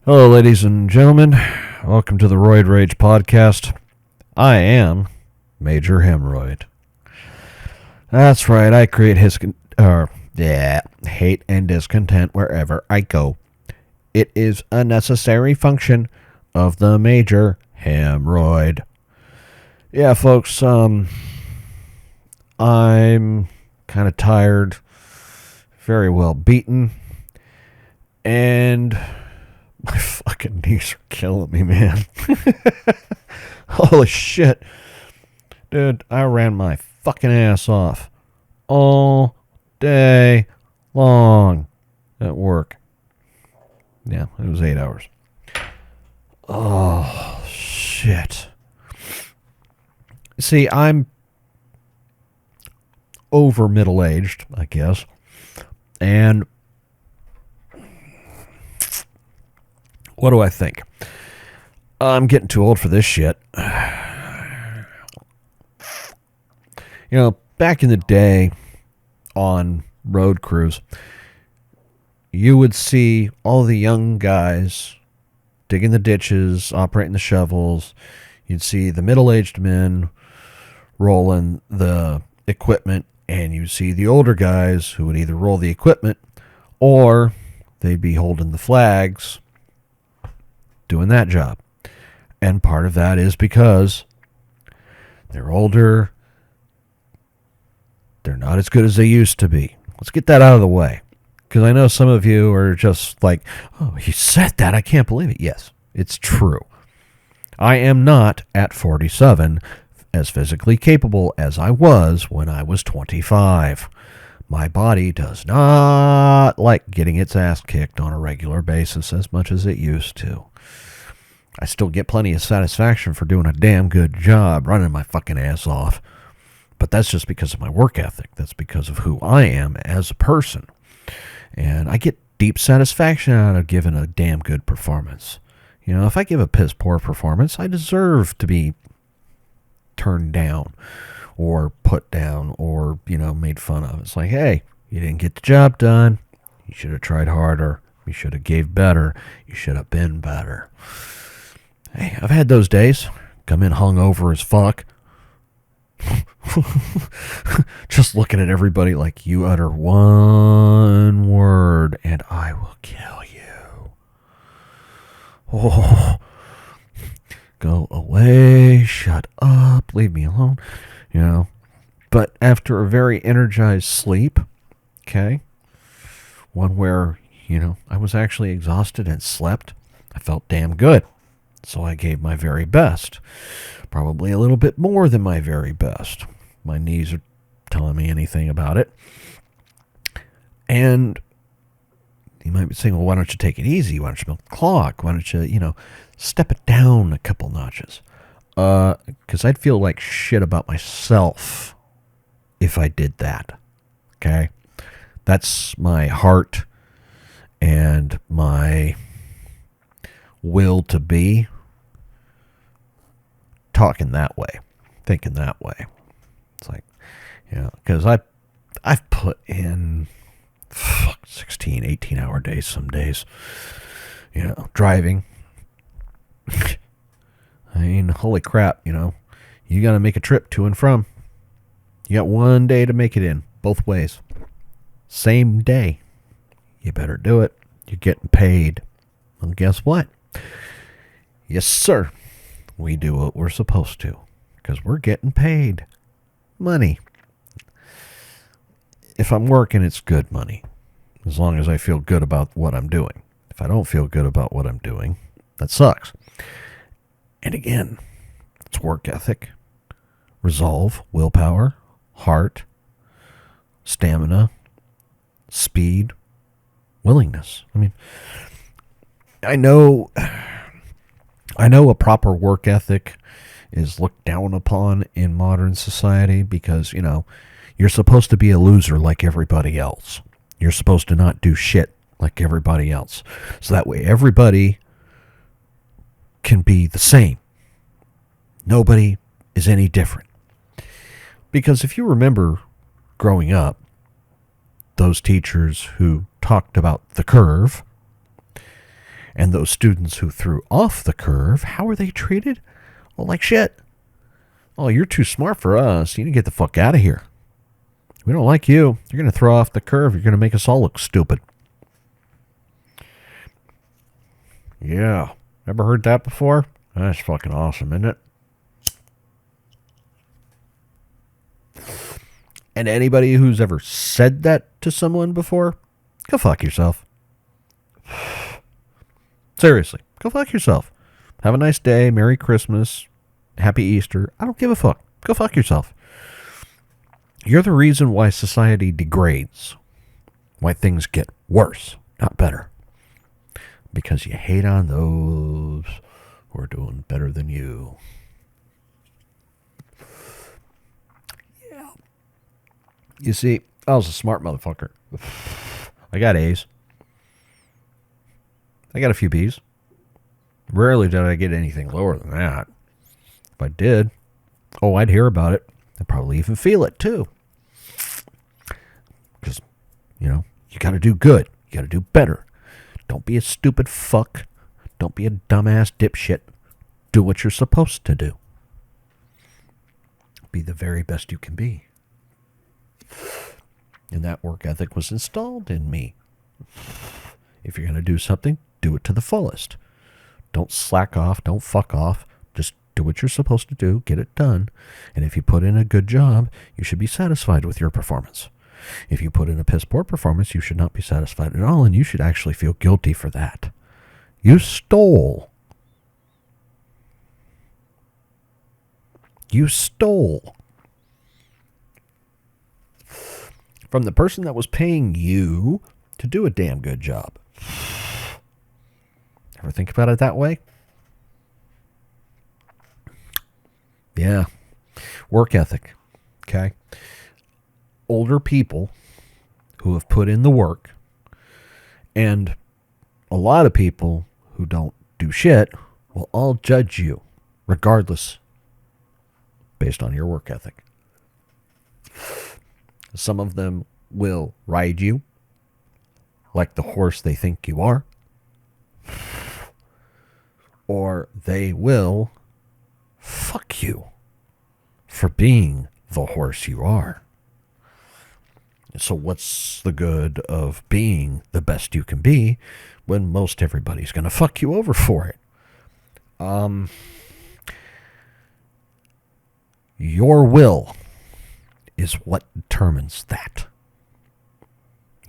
Hello, ladies and gentlemen. Welcome to the RoidRage Podcast. I am Major Hemorrhoid. That's right, I create hate and discontent wherever I go. It is a necessary function of the Major Hemorrhoid. Yeah, folks, I'm kind of tired, very well beaten, and my fucking knees are killing me, man. Holy shit. Dude, I ran my fucking ass off all day long at work. Yeah, it was 8 hours. Oh, shit. See, I'm over middle-aged, I guess. And what do I think? I'm getting too old for this shit. You know, back in the day on road crews, you would see all the young guys digging the ditches, operating the shovels. You'd see the middle-aged men rolling the equipment, and you'd see the older guys who would either roll the equipment or they'd be holding the flags doing that job. And part of that is because they're older, they're not as good as they used to be. Let's get that out of the way, because I know some of you are just like, oh, you said that, I can't believe it. Yes, it's true. I am not at 47 as physically capable as I was when I was 25. My body does not like getting its ass kicked on a regular basis as much as it used to. I still get plenty of satisfaction for doing a damn good job, running my fucking ass off. But that's just because of my work ethic. That's because of who I am as a person. And I get deep satisfaction out of giving a damn good performance. You know, if I give a piss poor performance, I deserve to be turned down or put down or, made fun of. It's like, hey, you didn't get the job done. You should have tried harder. You should have gave better. You should have been better. Hey, I've had those days. Come in hungover as fuck. Just looking at everybody like, you utter one word and I will kill you. Oh, go away, shut up, leave me alone, But after a very energized sleep, okay, one where, I was actually exhausted and slept, I felt damn good. So I gave my very best. Probably a little bit more than my very best. My knees are telling me anything about it. And you might be saying, well, why don't you take it easy? Why don't you milk the clock? Why don't you, step it down a couple notches? Because I'd feel like shit about myself if I did that. Okay? That's my heart and my will to be talking that way, thinking that way. It's like, because I've put in 16, 18-hour days some days, driving. I mean, holy crap, you got to make a trip to and from. You got one day to make it in, both ways. Same day. You better do it. You're getting paid. Well, guess what? Yes, sir. We do what we're supposed to, because we're getting paid money. If I'm working, it's good money, as long as I feel good about what I'm doing. If I don't feel good about what I'm doing, that sucks. And again, it's work ethic, resolve, willpower, heart, stamina, speed, willingness. I mean, I know a proper work ethic is looked down upon in modern society because, you're supposed to be a loser like everybody else. You're supposed to not do shit like everybody else. So that way everybody can be the same. Nobody is any different. Because if you remember growing up, those teachers who talked about the curve, And those students who threw off the curve, how are they treated? Well, like shit. Oh, you're too smart for us. You need to get the fuck out of here. We don't like you. You're going to throw off the curve. You're going to make us all look stupid. Yeah. Ever heard that before? That's fucking awesome, isn't it? And anybody who's ever said that to someone before, go fuck yourself. Seriously, go fuck yourself. Have a nice day. Merry Christmas. Happy Easter. I don't give a fuck. Go fuck yourself. You're the reason why society degrades. Why things get worse, not better. Because you hate on those who are doing better than you. Yeah. You see, I was a smart motherfucker. I got A's. I got a few B's. Rarely did I get anything lower than that. If I did, I'd hear about it. I'd probably even feel it too. Because, you got to do good. You got to do better. Don't be a stupid fuck. Don't be a dumbass dipshit. Do what you're supposed to do. Be the very best you can be. And that work ethic was installed in me. If you're going to do something, do it to the fullest. Don't slack off. Don't fuck off. Just do what you're supposed to do. Get it done. And if you put in a good job, you should be satisfied with your performance. If you put in a piss poor performance, you should not be satisfied at all, and you should actually feel guilty for that. You stole. You stole from the person that was paying you to do a damn good job. Ever think about it that way? Yeah. Work ethic. Okay. Older people who have put in the work, and a lot of people who don't do shit will all judge you regardless based on your work ethic. Some of them will ride you like the horse they think you are, or they will fuck you for being the horse you are. So what's the good of being the best you can be when most everybody's going to fuck you over for it? Your will is what determines that.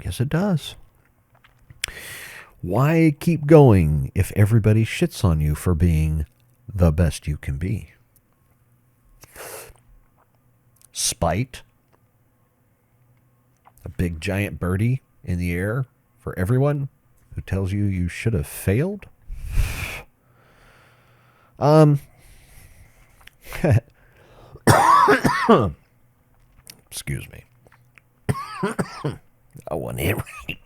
Yes, it does. Why keep going if everybody shits on you for being the best you can be? Spite. A big giant birdie in the air for everyone who tells you you should have failed. Excuse me. I want it right.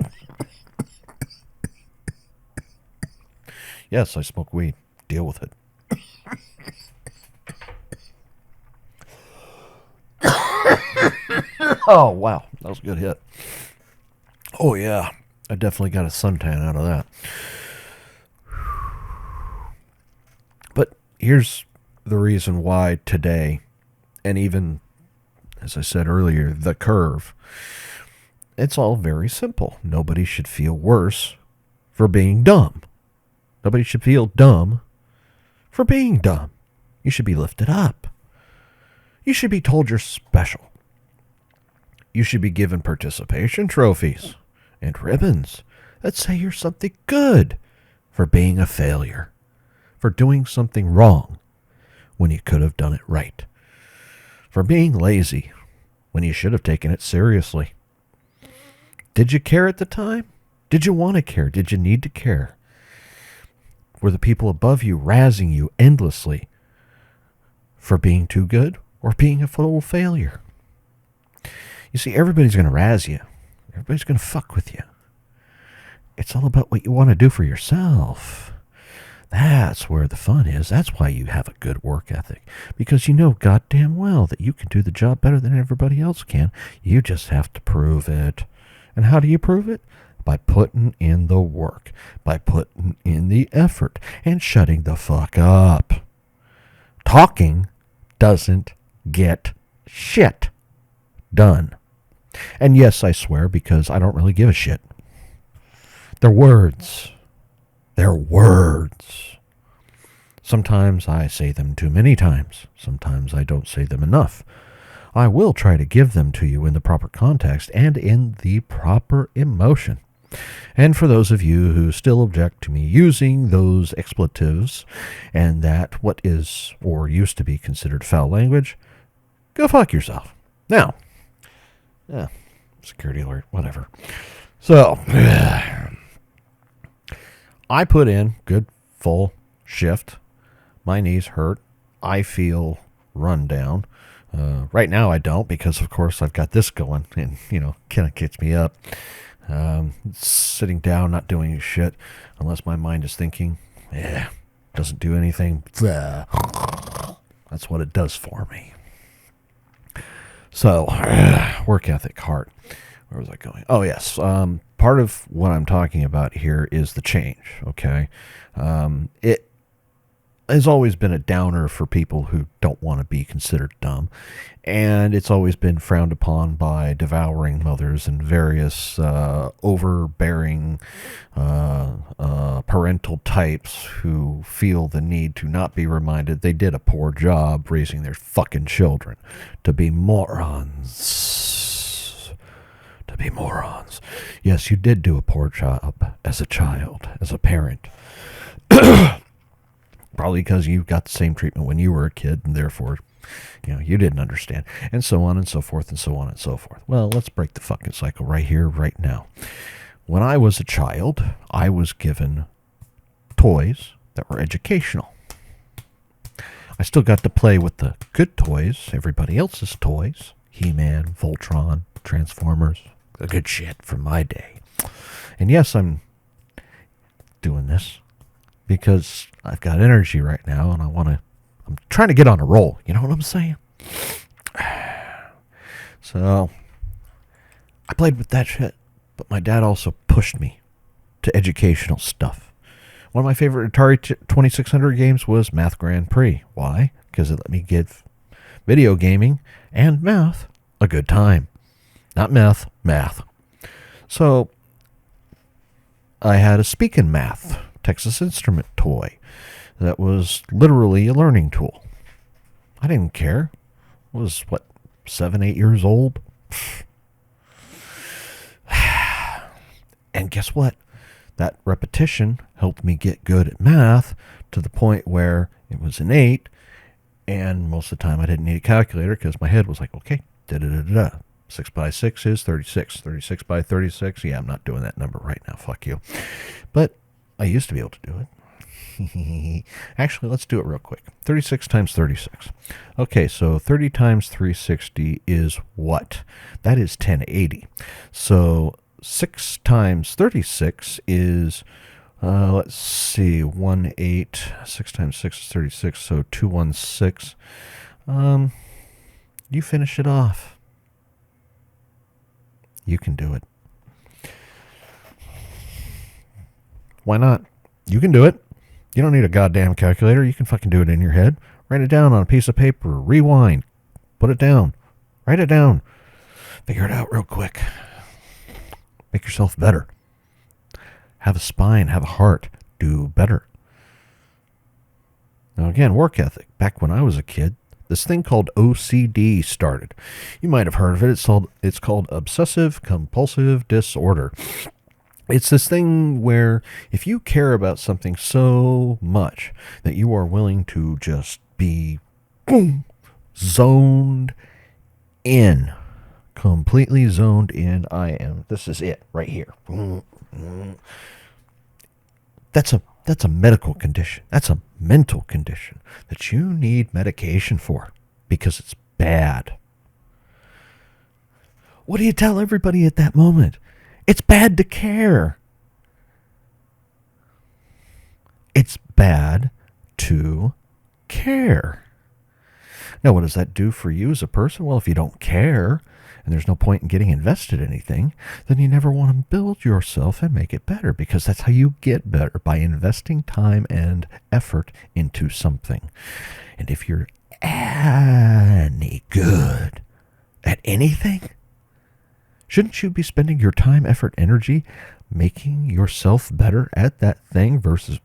Yes, I smoke weed. Deal with it. Oh, wow. That was a good hit. Oh, yeah. I definitely got a suntan out of that. But here's the reason why today, and even, as I said earlier, the curve, it's all very simple. Nobody should feel worse for being dumb. Nobody should feel dumb for being dumb. You should be lifted up. You should be told you're special. You should be given participation trophies and ribbons that say you're something good for being a failure, for doing something wrong when you could have done it right, for being lazy when you should have taken it seriously. Did you care at the time? Did you want to care? Did you need to care? Were the people above you razzing you endlessly for being too good or being a total failure? You see, everybody's going to razz you. Everybody's going to fuck with you. It's all about what you want to do for yourself. That's where the fun is. That's why you have a good work ethic. Because you know goddamn well that you can do the job better than everybody else can. You just have to prove it. And how do you prove it? by putting in the work, by putting in the effort, and shutting the fuck up. Talking doesn't get shit done. And yes, I swear, because I don't really give a shit. They're words. They're words. Sometimes I say them too many times. Sometimes I don't say them enough. I will try to give them to you in the proper context and in the proper emotion. And for those of you who still object to me using those expletives and that what is or used to be considered foul language, go fuck yourself. Now, security alert, whatever. So, I put in good full shift. My knees hurt. I feel run down. Right now I don't, because of course I've got this going and, kind of gets me up. Sitting down, not doing shit unless my mind is thinking, doesn't do anything. That's what it does for me. So, work ethic, heart. Where was I going? Oh, yes. Part of what I'm talking about here is the change, okay? It has always been a downer for people who don't want to be considered dumb. And it's always been frowned upon by devouring mothers and various overbearing parental types who feel the need to not be reminded they did a poor job raising their fucking children. To be morons. To be morons. Yes, you did do a poor job as a child, as a parent. Probably because you got the same treatment when you were a kid, and therefore, you didn't understand, and so on and so forth, and so on and so forth. Well, let's break the fucking cycle right here, right now. When I was a child, I was given toys that were educational. I still got to play with the good toys, everybody else's toys, He-Man, Voltron, Transformers, the good shit from my day. And yes, I'm doing this because I've got energy right now, and I'm trying to get on a roll. You know what I'm saying? So, I played with that shit, but my dad also pushed me to educational stuff. One of my favorite Atari 2600 games was Math Grand Prix. Why? Because it let me give video gaming and math a good time. Not meth, math. So, I had a Speakin' Math Texas Instrument toy that was literally a learning tool. I didn't care. I was, 7, 8 years old? And guess what? That repetition helped me get good at math to the point where it was innate, and most of the time I didn't need a calculator because my head was like, okay, 6 by 6 is 36. 36 by 36, yeah, I'm not doing that number right now, fuck you. But I used to be able to do it. Actually, let's do it real quick. 36 times 36. Okay, so 30 times 360 is what? That is 1080. So 6 times 36 is, let's see, 18. 6 times 6 is 36, so 216. You finish it off. You can do it. Why not? You can do it. You don't need a goddamn calculator. You can fucking do it in your head. Write it down on a piece of paper. Rewind. Put it down. Write it down. Figure it out real quick. Make yourself better. Have a spine. Have a heart. Do better. Now again, work ethic. Back when I was a kid, this thing called OCD started. You might have heard of it. It's called Obsessive Compulsive Disorder. It's this thing where if you care about something so much that you are willing to just be zoned in, completely zoned in. This is it right here. That's a medical condition. That's a mental condition that you need medication for because it's bad. What do you tell everybody at that moment? It's bad to care. It's bad to care. Now, what does that do for you as a person? Well, if you don't care, and there's no point in getting invested in anything, then you never want to build yourself and make it better, because that's how you get better, by investing time and effort into something. And if you're any good at anything, shouldn't you be spending your time, effort, energy making yourself better at that thing versus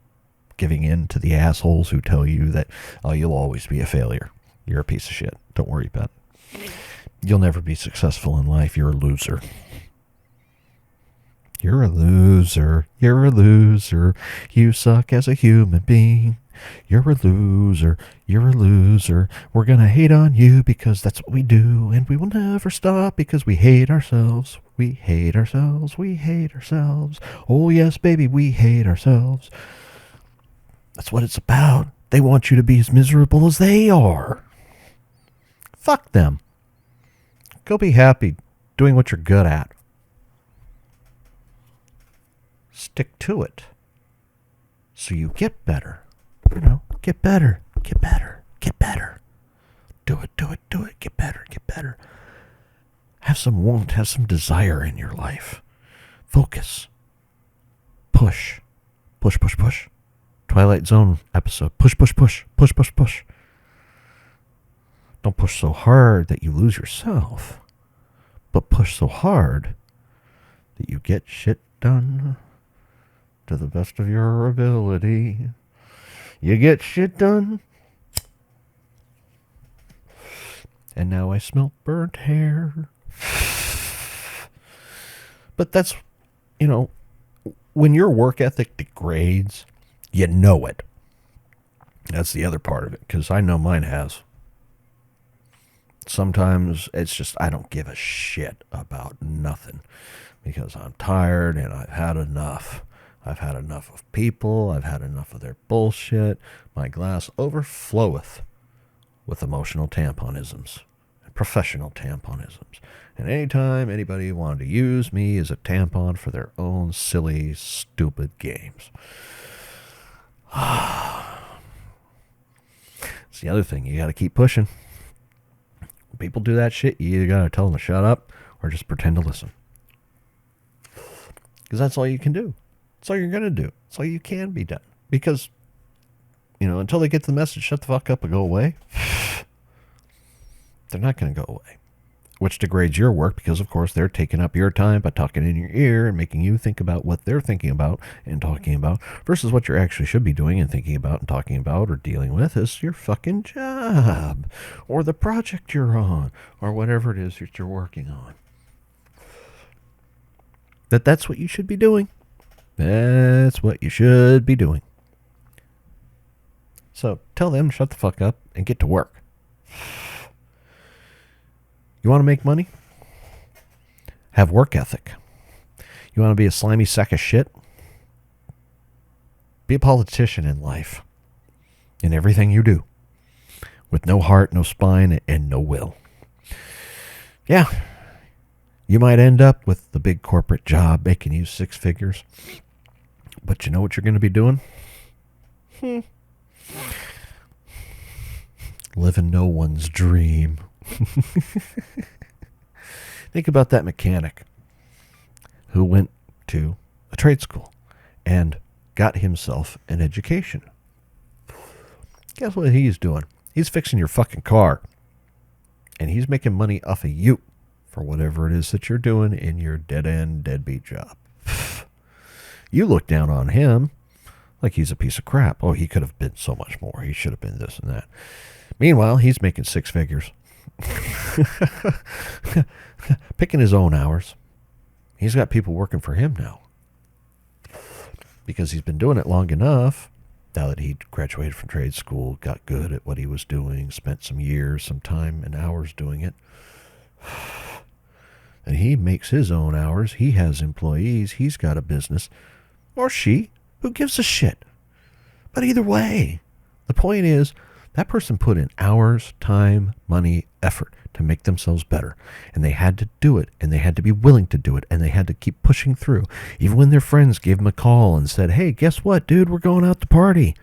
giving in to the assholes who tell you that, oh, you'll always be a failure. You're a piece of shit. Don't worry about it. You'll never be successful in life. You're a loser. You're a loser. You're a loser. You suck as a human being. You're a loser. You're a loser. We're going to hate on you because that's what we do. And we will never stop because we hate ourselves. We hate ourselves. We hate ourselves. Oh, yes, baby, we hate ourselves. That's what it's about. They want you to be as miserable as they are. Fuck them. Go be happy doing what you're good at. Stick to it so you get better. Get better, get better, get better. Do it, get better, get better. Have some want, have some desire in your life. Focus. Push. Push, push, push. Twilight Zone episode. Push, push, push. Push, push, push. Don't push so hard that you lose yourself, but push so hard that you get shit done to the best of your ability. You get shit done. And now I smell burnt hair. But that's, when your work ethic degrades, you know it. That's the other part of it, because I know mine has. Sometimes it's just, I don't give a shit about nothing because I'm tired and I've had enough. I've had enough of people. I've had enough of their bullshit. My glass overfloweth with emotional tamponisms and professional tamponisms. And anytime anybody wanted to use me as a tampon for their own silly, stupid games. It's the other thing. You got to keep pushing. When people do that shit, you either got to tell them to shut up or just pretend to listen. Because that's all you can do. That's all you're going to do. That's all you can be done. Because, until they get the message, shut the fuck up and go away, they're not going to go away. Which degrades your work because, of course, they're taking up your time by talking in your ear and making you think about what they're thinking about and talking about versus what you actually should be doing and thinking about and talking about or dealing with is your fucking job or the project you're on or whatever it is that you're working on. That's what you should be doing. That's what you should be doing. So tell them to shut the fuck up and get to work. You want to make money? Have work ethic. You want to be a slimy sack of shit? Be a politician in life. In everything you do. With no heart, no spine, and no will. Yeah. You might end up with the big corporate job making you 6 figures. But you know what you're going to be doing? Living no one's dream. Think about that mechanic who went to a trade school and got himself an education. Guess what he's doing? He's fixing your fucking car. And he's making money off of you for whatever it is that you're doing in your dead-end, deadbeat job. You look down on him like he's a piece of crap. Oh, he could have been so much more. He should have been this and that. Meanwhile, he's making 6 figures. Picking his own hours. He's got people working for him now. Because he's been doing it long enough. Now that he graduated from trade school, got good at what he was doing, spent some years, some time and hours doing it. And he makes his own hours. He has employees. He's got a business. Or she. Who gives a shit? But either way, the point is, that person put in hours, time, money, effort to make themselves better. And they had to do it. And they had to be willing to do it. And they had to keep pushing through. Even when their friends gave them a call and said, hey, guess what, dude? We're going out to party.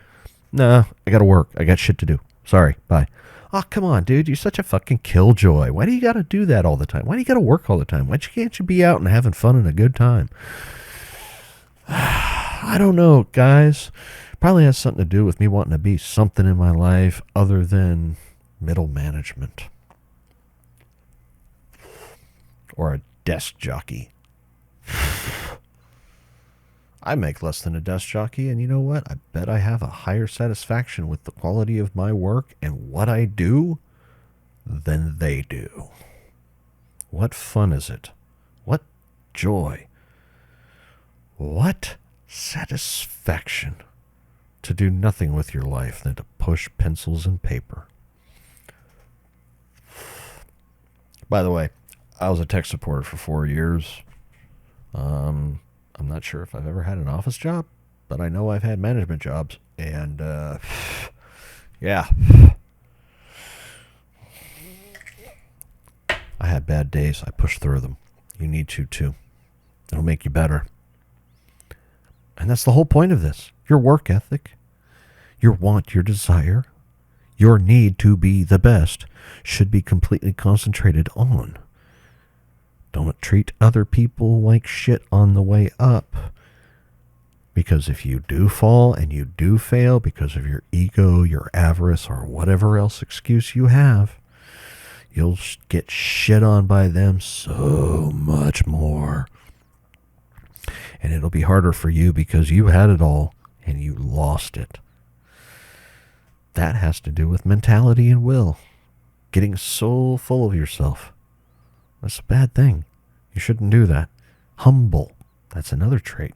Nah, I got to work. I got shit to do. Sorry. Bye. Oh, come on, dude. You're such a fucking killjoy. Why do you got to do that all the time? Why do you got to work all the time? Why can't you be out and having fun and a good time? I don't know, guys. Probably has something to do with me wanting to be something in my life other than middle management. Or a desk jockey. I make less than a desk jockey, and you know what? I bet I have a higher satisfaction with the quality of my work and what I do than they do. What fun is it? What joy? What satisfaction to do nothing with your life than to push pencils and paper. By the way, I was a tech supporter for 4 years. I'm not sure if I've ever had an office job, but I know I've had management jobs. And, yeah. I had bad days. I pushed through them. You need to, too. It'll make you better. And that's the whole point of this. Your work ethic, your want, your desire, your need to be the best should be completely concentrated on. Don't treat other people like shit on the way up. Because if you do fall and you do fail because of your ego, your avarice, or whatever else excuse you have, you'll get shit on by them so much more. And it'll be harder for you because you had it all and you lost it. That has to do with mentality and will. Getting so full of yourself. That's a bad thing. You shouldn't do that. Humble. That's another trait.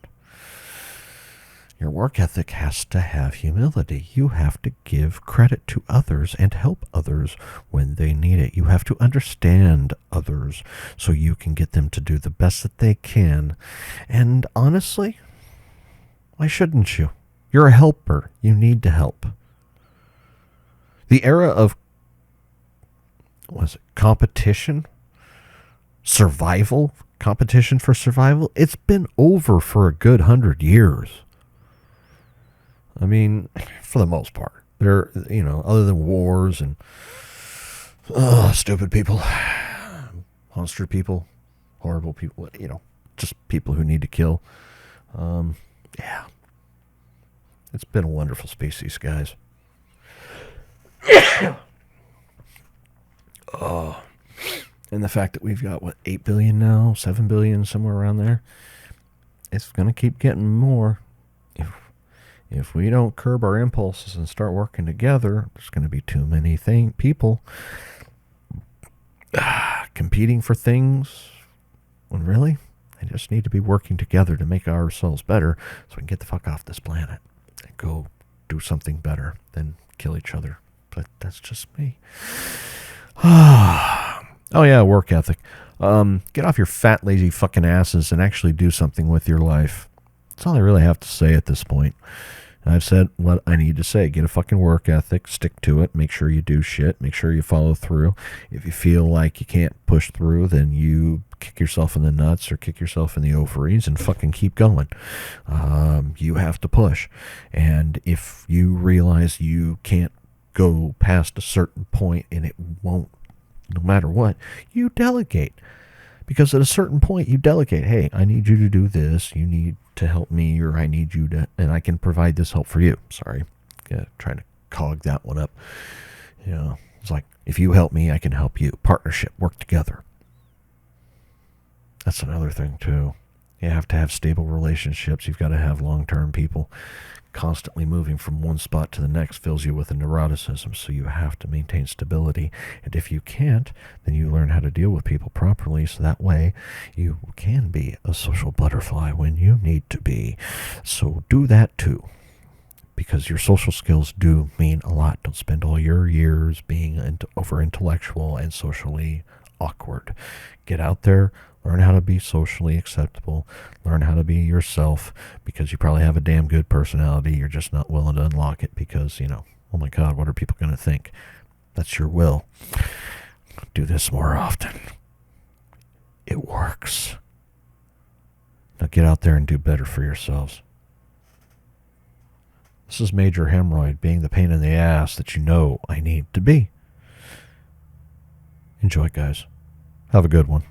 Your work ethic has to have humility. You have to give credit to others and help others when they need it. You have to understand others so you can get them to do the best that they can. And honestly, why shouldn't you? You're a helper. You need to help. The era of, competition? Survival? Competition for survival? It's been over for a good 100 years. I mean, for the most part. There, other than wars and stupid people, monster people, horrible people, just people who need to kill. Yeah. It's been a wonderful species, guys. And the fact that we've got, 8 billion now, 7 billion, somewhere around there, it's going to keep getting more. If we don't curb our impulses and start working together, there's going to be too many people competing for things when really they just need to be working together to make ourselves better so we can get the fuck off this planet and go do something better than kill each other. But that's just me. Oh yeah, work ethic. Get off your fat, lazy fucking asses and actually do something with your life. That's all I really have to say at this point. I've said what I need to say. Get a fucking work ethic, stick to it, make sure you do shit, make sure you follow through. If you feel like you can't push through, then you kick yourself in the nuts or kick yourself in the ovaries and fucking keep going. You have to push. And if you realize you can't go past a certain point and it won't, no matter what, you delegate. Because at a certain point, you delegate. Hey, I need you to do this. You need to help me, or I need you to, and I can provide this help for you. Sorry, trying to cog that one up. It's like, if you help me, I can help you. Partnership, work together. That's another thing, too. You have to have stable relationships. You've got to have long-term people. Constantly moving from one spot to the next fills you with a neuroticism, so you have to maintain stability. And if you can't, then you learn how to deal with people properly, so that way you can be a social butterfly when you need to be. So do that too, because your social skills do mean a lot. Don't spend all your years being over-intellectual and socially awkward. Get out there. Learn how to be socially acceptable. Learn how to be yourself, because you probably have a damn good personality. You're just not willing to unlock it because, oh my God, what are people going to think? That's your will. Do this more often. It works. Now get out there and do better for yourselves. This is major hemorrhoid, being the pain in the ass that I need to be. Enjoy, guys. Have a good one.